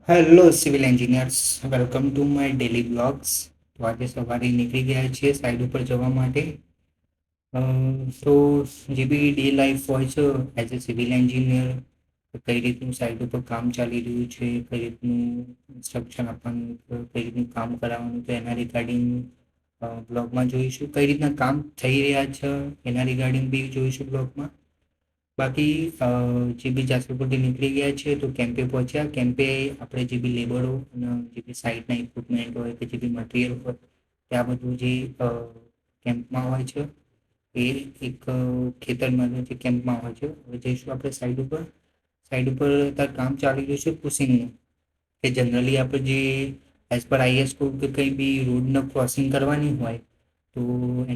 Hello civil engineers, welcome to my daily blogs. તો આજે સવારે નીકળી ગયા છીએ સાઈડ ઉપર જવા માટે. તો જે બી ડે લાઈફ હોય છે એઝ એ સિવિલ એન્જિનિયર, કઈ રીતનું સાઈડ ઉપર કામ ચાલી રહ્યું છે, કઈ રીતનું ઇન્સ્ટ્રક્શન આપવાનું, કઈ રીતનું કામ કરાવવાનું, તો એના રિગાર્ડિંગ બ્લોગમાં જોઈશું. કઈ રીતના કામ થઈ રહ્યા છે એના રિગાર્ડિંગ બી જોઈશું બ્લોગમાં. બાકી જે બી જાસરપુરથી નીકળી ગયા છે તો કેમ્પે પહોંચ્યા. કેમ્પે આપણે જે બી લેબરો અને જે બી સાઇટના ઇક્વિપમેન્ટ હોય કે જે બી મટીરિયલ હોય ત્યાં બધું જે કેમ્પમાં હોય છે એ એક ખેતરમાં જે કેમ્પમાં હોય છે. હવે જઈશું આપણે સાઈડ ઉપર. સાઈડ ઉપર ત્યાં કામ ચાલી રહ્યું છે પુશિંગનું, કે જનરલી આપણે જે એઝ પર આઈએસ કોડ કે કંઈ બી રોડને ક્રોસિંગ કરવાની હોય તો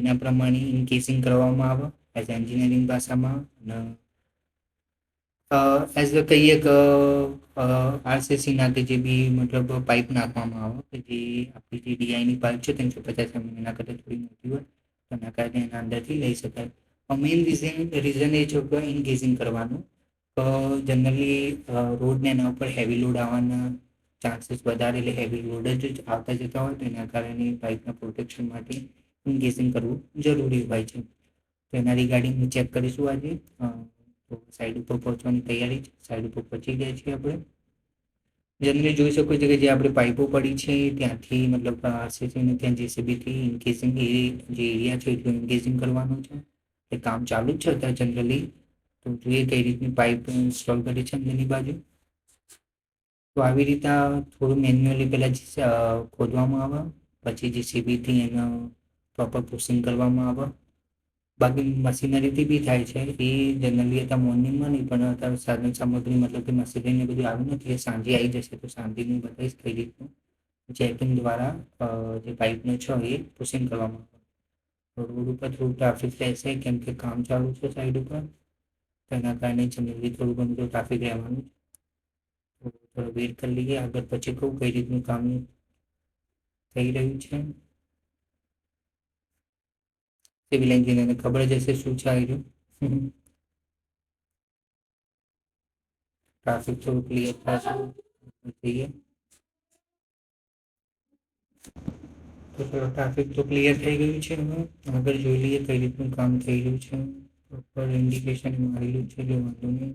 એના પ્રમાણે ઇનકેસિંગ કરવામાં આવે એઝ એન્જિનિયરિંગ ભાષામાં. અને એઝ કહીએ કે આરસીસીના કે જે બી મતલબ પાઇપ નાખવામાં આવે કે જે આપણી જે ડીઆઈની પાઇપ છે 350 એના કરતાં થોડી મોટી હોય તો એના કારણે એના અંદરથી લઈ શકાય. મેઇન રીઝન એ છે કે ઇનકેસિંગ કરવાનું. તો જનરલી રોડને એના ઉપર હેવી લોડ આવવાના ચાન્સીસ વધારે, એટલે હેવી લોડ જ આવતા જતા હોય તો એના કારણે પાઇપના પ્રોટેક્શન માટે ઇનકેસિંગ કરવું જરૂરી હોય છે. તો એના રિગાર્ડિંગ ચેક કરીશું આજે. તો સાઈડ ઉપર પહોંચવાની તૈયારી છે. સાઈડ ઉપર પહોંચી ગયા છીએ આપણે. જનરલી જોઈ શકો છો કે જે આપણે પાઇપો પડી છે ત્યાંથી મતલબ આરસીસીને ત્યાં જેસીબીથી ઇનકેસિંગ એ જે એરિયા છે એટલું ઇનકેસિંગ કરવાનું છે. એ કામ ચાલુ જ છે અત્યારે જનરલી. તો જોઈએ કઈ રીતની પાઇપ ઇન્સ્ટોલ કરી છે અંદરની બાજુ. તો આવી રીતના થોડું મેન્યુઅલી પહેલાં ખોદવામાં આવે, પછી જેસીબીથી એનો પ્રોપર પુશિંગ કરવામાં આવે. બાકી મશીનરીથી બી થાય છે એ જનરલી અત્યારે મોર્નિંગમાં નહીં, પણ અત્યારે સાધન સામગ્રી મતલબ કે મશીનરીને બધું આવ્યું નથી, એ સાંજે આવી જશે તો સાંજે હું બતાવીશ કઈ રીતનું ચેકિંગ દ્વારા જે પાઇપનો છે એ પુશિંગ કરવામાં આવે. રોડ ઉપર થોડું ટ્રાફિક રહેશે કેમ કે કામ ચાલુ છે સાઈડ ઉપર. તેના કારણે જનરલી થોડું ઘણું તો ટ્રાફિક રહેવાનું. તો થોડો વેઇટ કરી લઈએ, આગળ પછી કહું કઈ રીતનું કામ થઈ રહ્યું છે. સિવિલ એન્જિનિયરને ખબર જ હશે શું છે આવી રહ્યું. ટ્રાફિક થોડું ક્લિયર થશે જઈએ તો થોડો ટ્રાફિક તો ક્લિયર થઈ ગયું છે. હવે આગળ જોઈ લઈએ કઈ રીતનું કામ થઈ રહ્યું છે. પ્રોપર ઇન્ડિકેશન મારેલું છે જો વાંધો નહીં.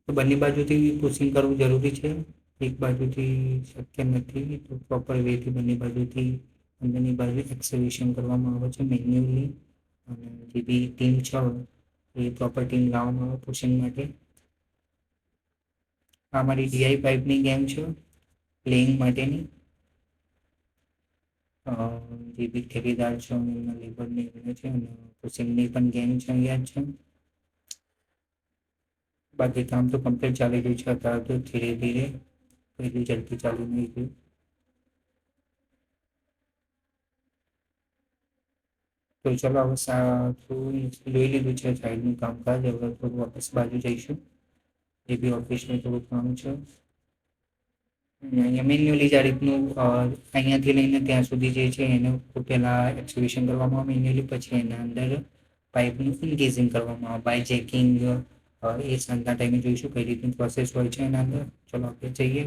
તો બંને બાજુથી પુશિંગ કરવું જરૂરી છે. એક બાજુથી શક્ય નથી, તો પ્રોપર વેથી બંને બાજુથી અંદરની બાજુ એક્સેવેશન કરવામાં આવે છે મેન્યુઅલી. અને જે બી ટીમ છે એ પ્રોપર ટીમ લાવવામાં આવે પુશિંગ માટે. આ મારી ડીઆઈ પાઇપની ગેમ છે પ્લેઇંગ માટેની. જે બી ઠેકેદાર છે એમના લેબરની છે અને પુશિંગની પણ ગેમ છે અહીંયા જ છે. બાકી કામ તો કમ્પ્લીટ ચાલી રહ્યું છે અત્યારે તો ધીરે ધીરે, એટલું ઝડપી ચાલી નહીં રહ્યું. તો ચલો હવે થોડું જોઈ લીધું છે સાઈડનું કામકાજ. હવે થોડું ઓફિસ બાજુ જઈશું. જે બી ઓફિસનું થોડું કામ છે અહીંયા મેન્યુઅલી જ આ રીતનું અહીંયાથી લઈને ત્યાં સુધી જે છે એનું પહેલાં એક્સક્યુશન કરવામાં આવે મેન્યુઅલી, પછી એના અંદર પાઇપનું ઇનકેસિંગ કરવામાં આવે બાય ચેકિંગ. એ સાંજના ટાઈમે જોઈશું કઈ રીતની પ્રોસેસ હોય છે એના અંદર. ચલો આપણે જઈએ.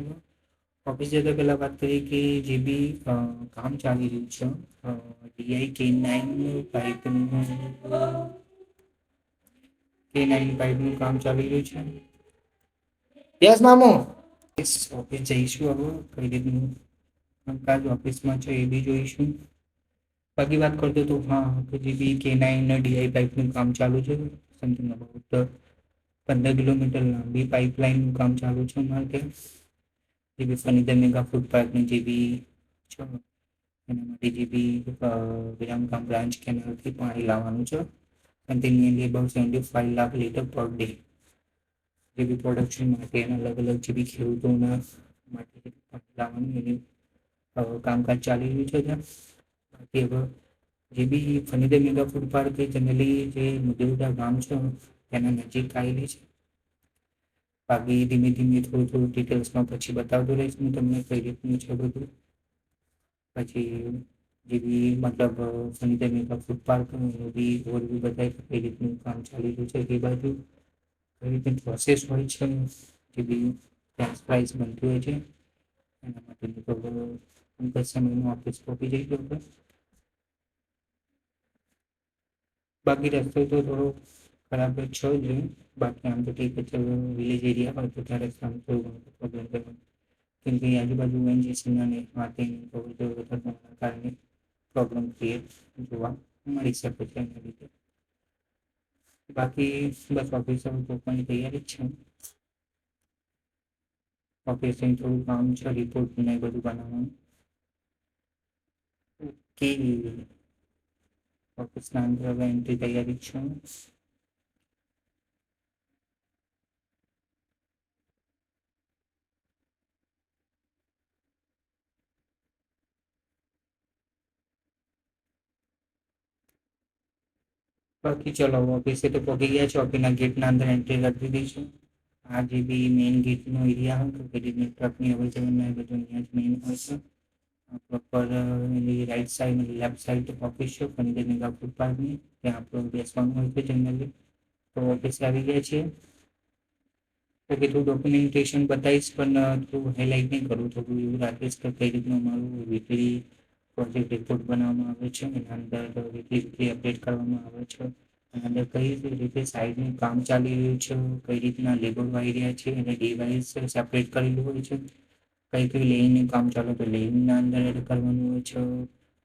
ઓફિસ જતાં પહેલાં વાત કરીએ કે જે બી કામ ચાલી રહ્યું છે ડીઆઈ K9 પાઇપનું કામ ચાલી રહ્યું છે. યસ મામુ. ઓફિસ જઈશું હવે કઈ રીતનું કામકાજ ઓફિસમાં છે એ બી જોઈશું. બાકી વાત કરતો તો હા કે જે બી K9 ડીઆઈ પાઇપનું કામ ચાલુ છે. સમથિંગ અબાઉટ 15 કિલોમીટર લાંબી પાઇપલાઇનનું કામ ચાલુ છે અમારે ત્યાં. જે બી ફર્નિચર મેગા ફૂડ પાર્કની જે બી છે એના માટે જે બી વિરામગામ બ્રાન્ચ કેનાલથી પાણી લાવવાનું છે. Something nearly about 75 lakh litre per day. જે બી પ્રોડક્શન માટે એના અલગ અલગ જે બી ખેડૂતોના માટે જે પાણી લાવવાનું એનું કામકાજ ચાલી રહ્યું છે ત્યાં. બાકી હવે જે બી ફર્નિચર મેગા ફૂડ પાર્ક એ જનરલી જે મુદેવડા ગામ છે તેના નજીક આવેલી છે. બાકી ધીમે ધીમે થોડું થોડું ડિટેલ્સમાં પછી બતાવતો રહીશ હું તમને કઈ રીતનું છે બધું. પછી જે બી મતલબ સનીધર મેઘા ફૂડ પાર્ક એનું બી ઓવરવ્યૂ બતાવી કે કઈ રીતનું કામ ચાલી રહ્યું છે એ બાજુ, કઈ રીતની પ્રોસેસ હોય છે, જે બી ફ્રેન્ચ ફ્રાઈઝ બનતી હોય છે એના માટેની તો ટૂંક જ સમયમાં ઓફિસ પહોંચી જઈ ગયો હતો. બાકી રસ્તો તો થોડો ખરાબ છે જ, બાકી આમ તો ઠીક જ છે. વિલેજ એરિયા હોય તો ત્યારે રસ્તામાં થોડું ઘણું પ્રોબ્લેમ થયો, કેમ કે આજુબાજુ ઓએનજીસી અને માટેના કારણે પ્રોબ્લેમ ક્રિએટ જોવા મળી શકે છે એના લીધે. બાકી બસ ઓફિસમાં પહોંચવાની તૈયારી જ છે. ઓફિસ થોડું કામ છે, રિપોર્ટ ને એ બધું બનાવવાનું. કે ઓફિસના અંદર હવે એન્ટ્રી તૈયારી છે. બાકી ચલો ઓફિસે તો પહોંચી ગયા છે, ઓફિસના ગેટના અંદર એન્ટ્રી કરી દીધી છે. આ જે બી મેઇન ગેટનો એરિયા હોય તો રીતની ટ્રકની અવર જવરને એ બધું અહીંયા જ મેઇન હોય છે. પ્રોપર એની right side left side office છે પંદર મેગા ફૂડ પાર્કની, ત્યાં આપણું બેસવાનું હોય છે જનરલી. તો ઓફિસે આવી ગયા છીએ. તો કીધું ડોક્યુમેન્ટેશન બતાવીશ પણ થોડું હાઇલાઇટ નહીં કરું, થોડું એવું રાખીશ કે કઈ રીતનું અમારું વીકલી પ્રોજેક્ટ રિપોર્ટ બનાવવામાં આવે છે, એના અંદર વીકલી અપડેટ કરવામાં આવે છે. એના અંદર કઈ રીતે સાઈડનું કામ ચાલી રહ્યું છે, કઈ રીતના લેબર આવી રહ્યા છે અને ડિવાઇસ સેપરેટ કરેલું હોય છે. કઈ કઈ લેઇંગનું કામ ચાલે તો લેઇંગના અંદર એડ કરવાનું હોય છે.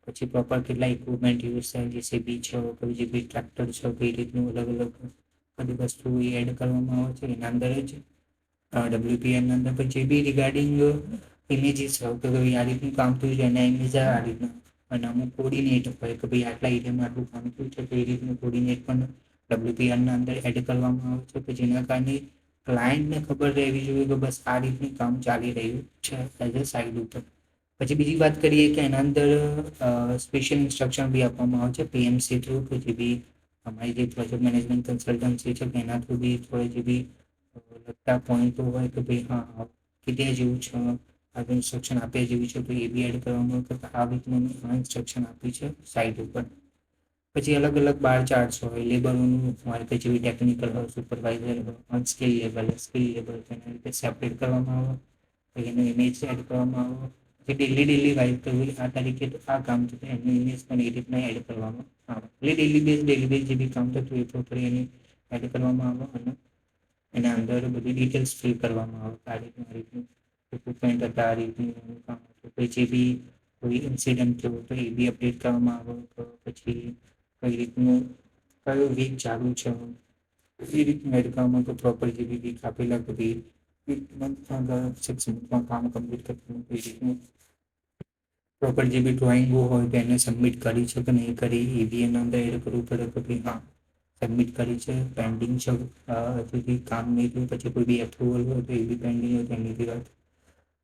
પછી પ્રોપર કેટલા ઇક્વિપમેન્ટ યુઝ થાય, જેસીબી છે, કોઈ જે બી ટ્રેક્ટર છે, કઈ રીતનું અલગ અલગ બધી વસ્તુ એડ કરવામાં આવે છે એના અંદર જ. ડબ્લ્યુપીએમના અંદર પછી બી રિગાર્ડિંગ ઇમેજીસ હોય કે ભાઈ આ રીતનું કામ થયું છે એના ઇમેજ આ રીતના, અને અમુક કોર્ડિનેટ હોય કે ભાઈ આટલા એરિયામાં આટલું કામ થયું છે તો એ રીતનું કોર્ડિનેટ પણ ડબ્લ્યુપીઆરના અંદર એડ કરવામાં આવે છે, કે જેના કારણે ક્લાયન્ટને ખબર રહેવી જોઈએ કે બસ આ રીતનું કામ ચાલી રહ્યું છે એઝ અ સાઇડ ઉપર. પછી બીજી વાત કરીએ કે એના અંદર સ્પેશિયલ ઇન્સ્ટ્રક્શન બી આપવામાં આવે છે પીએમસી થ્રુ, કે જે બી અમારી જે પ્રોજેક્ટ મેનેજમેન્ટ કન્સલ્ટન્સી છે એના થ્રુ બી થોડી જે બી લગતા પોઈન્ટો હોય કે ભાઈ હા કીધા જેવું છે, આ ઇન્સ્ટ્રક્શન આપ્યા જેવી છે તો એ બી એડ કરવામાં આવે કે આ રીતનું ઇન્સ્ટ્રક્શન આપી છે સાઇટ ઉપર. પછી અલગ અલગ બાર ચાર્ટ્સ હોય લેબરોનું, મારે કે જેવી ટેકનિકલ હોય, સુપરવાઇઝર હોય, અનસ્કિલ લેવલ, સ્કિલ લેવલ, તેના રીતે સેપરેટ કરવામાં આવે. પછી એનો ઇમેજ એડ કરવામાં આવે. પછી ડેલી વાઇઝ કરવું આ તારીખે તો આ કામ છે એનું ઇમેજ પણ એ રીતના એડ કરવામાં આવે. એટલે ડેલી બેઝ જે બી કામ થતું એ પ્રોપર એને એડ કરવામાં આવે અને એના અંદર બધી ડિટેલ્સ ફિલ કરવામાં આવે. આ રીતનું ઇક્વિપમેન્ટ હતા, આ રીતનું કામ હતું, પછી બી કોઈ ઇન્સિડન્ટ થયો તો એ બી અપડેટ કરવામાં આવે. તો પછી કઈ રીતનું કયો વીક ચાલુ છે એ રીતનું એડ કરવામાં તો પ્રોપર જે બી વીક આપેલા કે ભાઈ એક મંથમાં 6 મંથમાં કામ કમ્પ્લીટ કરવાનું એ રીતનું પ્રોપર જે બી ડ્રોઈંગો હોય તો એને સબમિટ કરી છે કે નહીં કરી એ બી એના અંદર એડ કરવું પડે કે ભાઈ હા સબમિટ કરી છે, પેન્ડિંગ છે, હજુ કામ નહીં થયું, પછી કોઈ બી એપ્રુવલ હોય તો એ બી પેન્ડિંગ હોય તો એની બી વાત.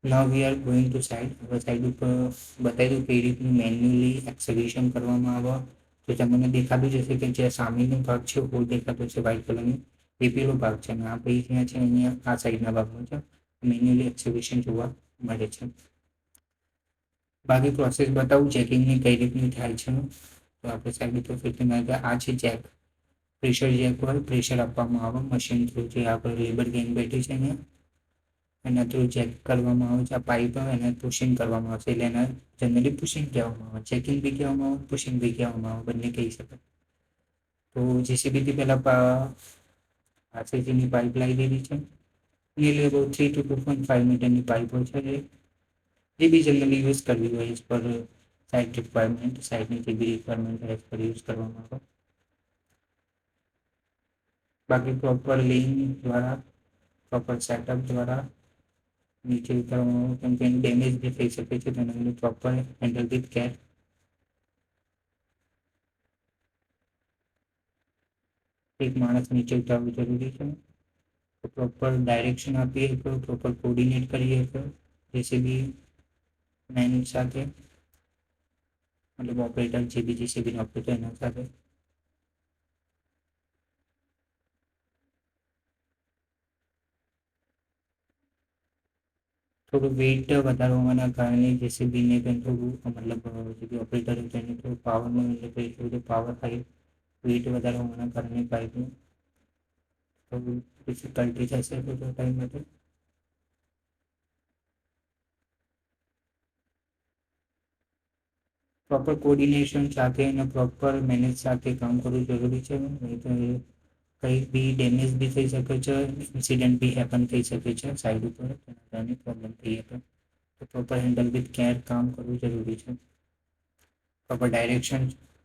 Now we are going to site. હવે સાઇટ ઉપર બતાવી દઉં કઈ રીતનું મેન્યુઅલી એક્સક્યુશન કરવામાં આવે. તો તમને દેખાતું જશે કે જે સામેનો ભાગ છે હોલ દેખાતો છે વ્હાઇટ કલરનું, એ પેલો ભાગ છે અને આ ભાઈ જ્યાં છે અહીંયા આ સાઈડના ભાગમાં છે મેન્યુઅલી એક્સક્યુશન જોવા મળે છે. બાકી પ્રોસેસ બતાવું ચેકિંગની કઈ રીતની થાય છે. તો આપણે સાઈડ ઉપર ફિટિંગ આ છે ચેક. પ્રેશર ચેક હોય, પ્રેશર આપવામાં આવે મશીન થ્રુ, જે આપણે લેબર ગેંગ બેઠી છે અહીંયા એના થ્રુ ચેક કરવામાં આવે છે. આ પાઇપ હોય એને પુશિંગ કરવામાં આવશે, એટલે એને જનરલી પુશિંગ કહેવામાં આવે, ચેકિંગ બી કહેવામાં આવે, પુશિંગ બી કહેવામાં આવે, બંને કહી શકાય. તો જેસીબીથી પહેલાં આરસીસીની પાઇપ લાવી દીધી છે. નિયરલી અબાઉટ 3 to 2.5 મીટરની પાઇપ હોય છે, જે બી જનરલી યુઝ કરવી હોય એઝ પર સાઇટ રિક્વાયરમેન્ટ, સાઇટની જે બી રિક્વાયરમેન્ટ એઝ પર યુઝ કરવામાં આવે. બાકી પ્રોપર લિંક દ્વારા, પ્રોપર સેટઅપ દ્વારા નીચે ઉતારવામાં કેમ કે એનું ડેમેજ બી થઈ શકે છે, તેના માટે પ્રોપર હેન્ડલ વિથ કેર. એક માણસ નીચે ઉતારવું જરૂરી છે. પ્રોપર ડાયરેક્શન આપીએ તો પ્રોપર કોર્ડિનેટ કરીએ તો જેસીબી મેન સાથે, મતલબ ઓપરેટર જે બી જેસીબી ઓપરેટર એના સાથે. થોડું વેઇટ વધારે હોવાના કારણે જેસીબીને પણ થોડું મતલબ જે બી ઓપરેટર હોય તેને થોડું પાવરમાં એટલે એટલું બધું પાવર થાય, વેઇટ વધારે હોવાના કારણે પાઇપનું થોડું ડિફિકલ્ટી થશે થોડો ટાઈમ માટે. પ્રોપર કોર્ડિનેશન સાથે અને પ્રોપર મેનેજ સાથે કામ કરવું જરૂરી છે. નહીં તો કંઈ બી ડેમેજ બી થઈ શકે છે, ઇન્સિડન્ટ બી હેપન થઈ શકે છે સાઈડ ઉપર, તેના કારણે પ્રોબ્લેમ થઈ શકે. તો પ્રોપર હેન્ડલ વિથ કેર કામ કરવું જરૂરી છે. પ્રોપર ડાયરેક્શન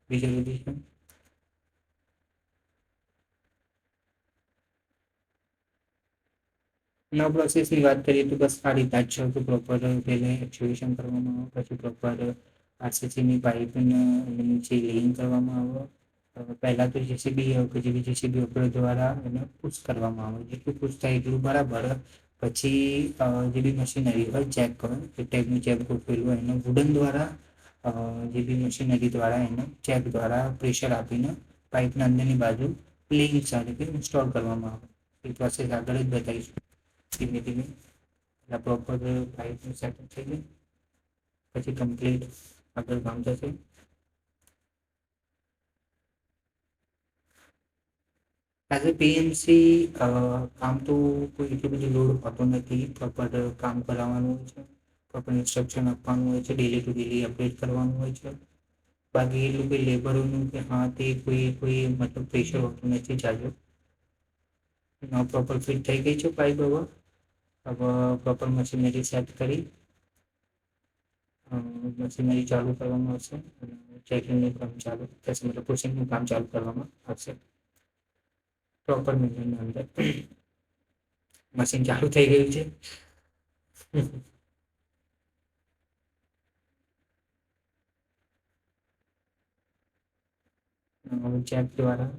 બી જરૂરી છે. નવ પ્રોસેસની વાત કરીએ તો બસ આ રીતના જ છે કે પ્રોપર તેને એક્ચ્યુએશન કરવામાં આવે, પછી પ્રોપર આરસીસીની પાઇપને નીચે લેઇંગ કરવામાં આવે. પહેલાં તો જેસીબી કે જેવી જેસીબી ઓપરેટર દ્વારા એને પુશ કરવામાં આવે, જેટલું પુશ થાય એટલું બરાબર. પછી જે બી મશીનરી હોય ચેક કરો, એ ટાઈપનું ચેક ગોઠવેલું હોય એને વુડન દ્વારા જે બી મશીનરી દ્વારા એને ચેક દ્વારા પ્રેશર આપીને પાઇપના અંદરની બાજુ લેઇંગ સાથે ઇન્સ્ટોલ કરવામાં આવે. એ પ્રોસેસ આગળ જ બતાવીશું ધીમે ધીમે. એટલે પ્રોપર પાઇપનું સેટઅપ થઈ જાય પછી કમ્પ્લીટ આગળ કામ થશે. એઝ અ પીએમસી કામ તો કોઈ એટલું બધું લોડ હોતો નથી. પ્રોપર કામ કરાવવાનું હોય છે, પ્રોપર ઇન્સ્ટ્રક્શન આપવાનું હોય છે, ડેલી ટુ ડેલી અપડેટ કરવાનું હોય છે. બાકી એટલું કોઈ લેબરોનું કે હા તે કોઈ મતલબ પ્રેશર હોતું નથી ચાલુ. પ્રોપર ફિટ થઈ ગઈ છે પાઇપ. હવે પ્રોપર મશીનરી સેટ કરી મશીનરી ચાલુ કરવામાં આવશે અને ચેકિંગનું કામ ચાલુ થશે, મતલબ પુશિંગનું કામ ચાલુ કરવામાં આવશે. પ્રોપર મિશનની અંદર મશીન ચાલુ થઈ ગયું છે. ચેક દ્વારા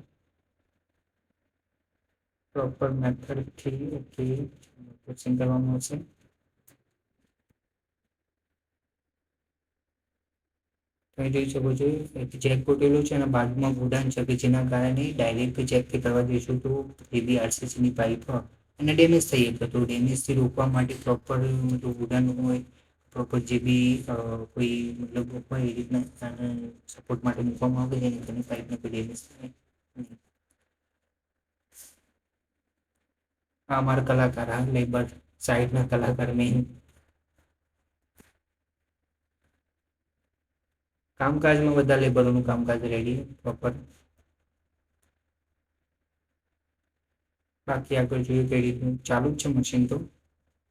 પ્રોપર મેથડથી ઓકે પુશિંગ કરવામાં આવશે. તમે જોઈ શકો છો એક ચેક ગોઠવેલું છે અને બાજુમાં ગોડાઉન છે કે જેના કારણે ડાયરેક્ટ ચેકથી કરવા જઈશું તો એ બી આરસીસીની પાઇપ અને ડેમેજ થઈ શકે. તો ડેમેજથી રોકવા માટે પ્રોપર મતલબ ગોડાઉન હોય, પ્રોપર જે બી કોઈ મતલબ હોય એ રીતના સપોર્ટ માટે મૂકવામાં આવે જેને કરીને પાઇપને કોઈ ડેમેજ થાય નહીં. આ અમારા કલાકાર, હા લેબર સાઈડના કલાકાર મેઇન. કામકાજમાં બધા લેબરોનું કામકાજ રેડી પ્રોપર. બાકી આગળ જોઈએ કઈ રીતનું ચાલુ જ છે મશીન તો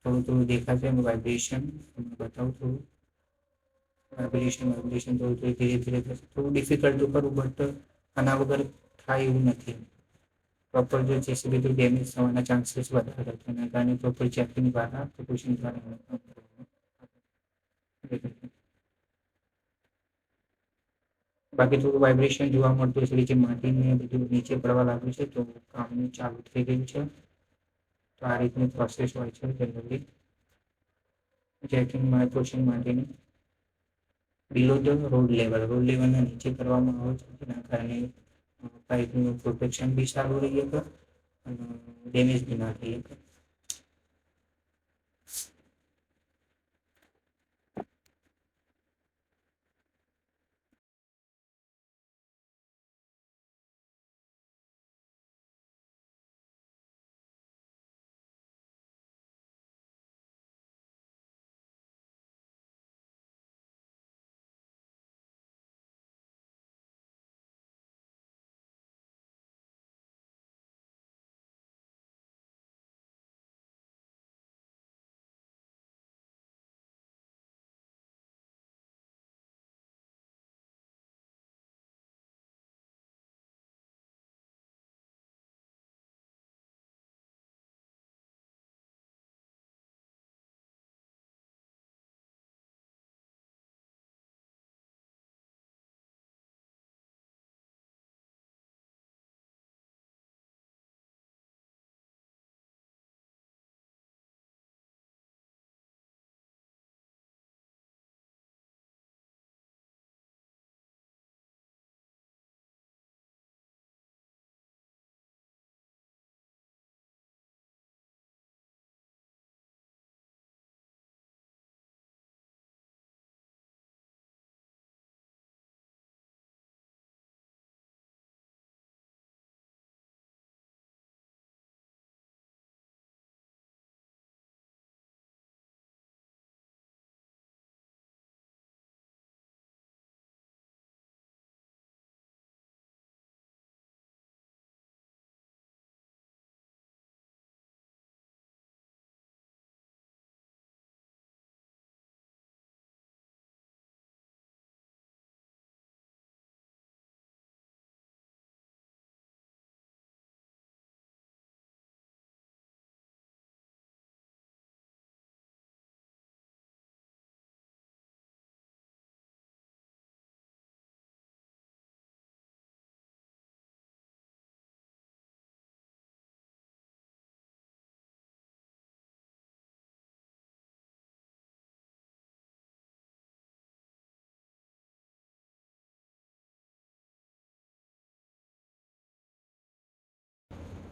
થોડું થોડું દેખાશે એનું વાઇબ્રેશન તમને બતાવું થોડું. વાઇબ્રેશન થોડું થોડું ધીરે ધીરે થશે, થોડું ડિફિકલ્ટ તો ખરું બટ આના વગર થાય એવું નથી. પ્રોપર જો જેસીબી તો ડેમેજ થવાના ચાન્સીસ વધારે હતા, એના કારણે પ્રોપર ચેકિંગ દ્વારા પુશિંગ દ્વારા બાકી થોડું વાઇબ્રેશન જોવા મળતું છે, જે માટીને બધું નીચે પડવા લાગ્યું છે તો કામનું ચાલુ થઈ ગયું છે. તો આ રીતની પ્રોસેસ હોય છે જનરલી ચેકિંગ પુશિંગ માટેની. બિલો ધ રોડ લેવલના નીચે કરવામાં આવે છે, જેના કારણે પાઇપનું પ્રોટેક્શન બી સારું રહી શકે અને ડેમેજ બી ના થઈ શકે.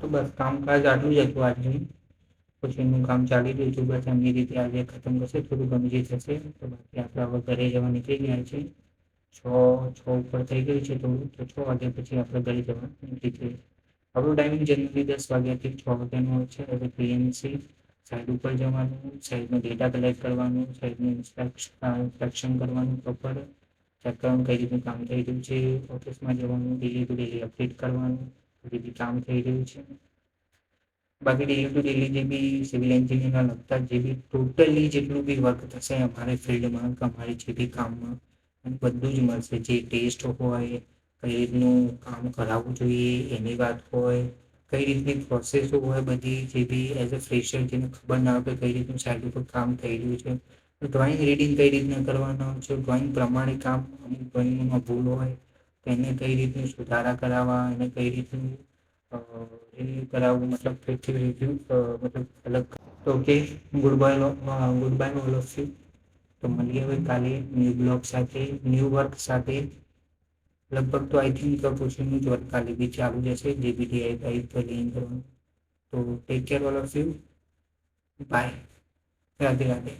તો બસ કામકાજ આટલું જ હતું આજનું. પછી એનું કામ ચાલી રહ્યું હતું, બસ એમની રીતે આજે ખતમ કરશે, થોડું ઘણું જે થશે. તો બાકી આપણે હવે ઘરે જવા નીકળી ગયા છે. 6 ઉપર થઈ ગયું છે થોડું, તો 6 વાગ્યા પછી આપણે ઘરે જવા નીકળી જઈએ. આપણું ટાઈમિંગ જનરલી 10 વાગ્યાથી 6 વાગ્યાનો હોય છે. હવે પીએમસી સાઇટ ઉપર જવાનું, સાઇટનો ડેટા કલેક્ટ કરવાનું, સાઇટનું ઇન્સ્પેક્શન કરવાનું, પ્રોપર ચેક કરવાનું કઈ રીતનું કામ થઈ રહ્યું છે. ઓફિસમાં જવાનું, ડેલી ટુ ડેલી અપડેટ કરવાનું, જે બી કામ થઈ રહ્યું છે. બાકી ડેલી ટુ ડેલી જે બી સિવિલ એન્જિનિયરના લગતા જે બી ટોટલી જેટલું બી વર્ક થશે અમારે ફિલ્ડમાં, અમારે જે બી કામમાં, બધું જ મળશે. જે ટેસ્ટ હોય, કઈ રીતનું કામ કરાવવું જોઈએ એની વાત હોય, કઈ રીતની પ્રોસેસો હોય, બધી જે બી એઝ અ ફ્રેશર જેને ખબર ના હોય કે કઈ રીતનું સાઇટ ઉપર કામ થઈ રહ્યું છે, ડ્રોઈંગ રીડિંગ કઈ રીતના કરવાના છે, ડ્રોઈંગ પ્રમાણે કામ, અમુક ડ્રોઈંગમાં ભૂલ હોય તો એને કઈ રીતનું સુધારા કરાવવા, એને કઈ રીતનું રિન્યુ કરાવવું, મતલબ ફરીથી રિવ્યુ, મતલબ અલગ. તો okay, good bye all of you. તો મળીએ હવે કાલે ન્યૂ બ્લોગ સાથે, ન્યૂ વર્ક સાથે. લગભગ તો આઈ થિંક પૂછીનું જ વર્ક કાલે બી ચાલુ જશે, જે બી ડીઆઈ કરવાનું. તો take care all of you. Bye. Radhe Radhe.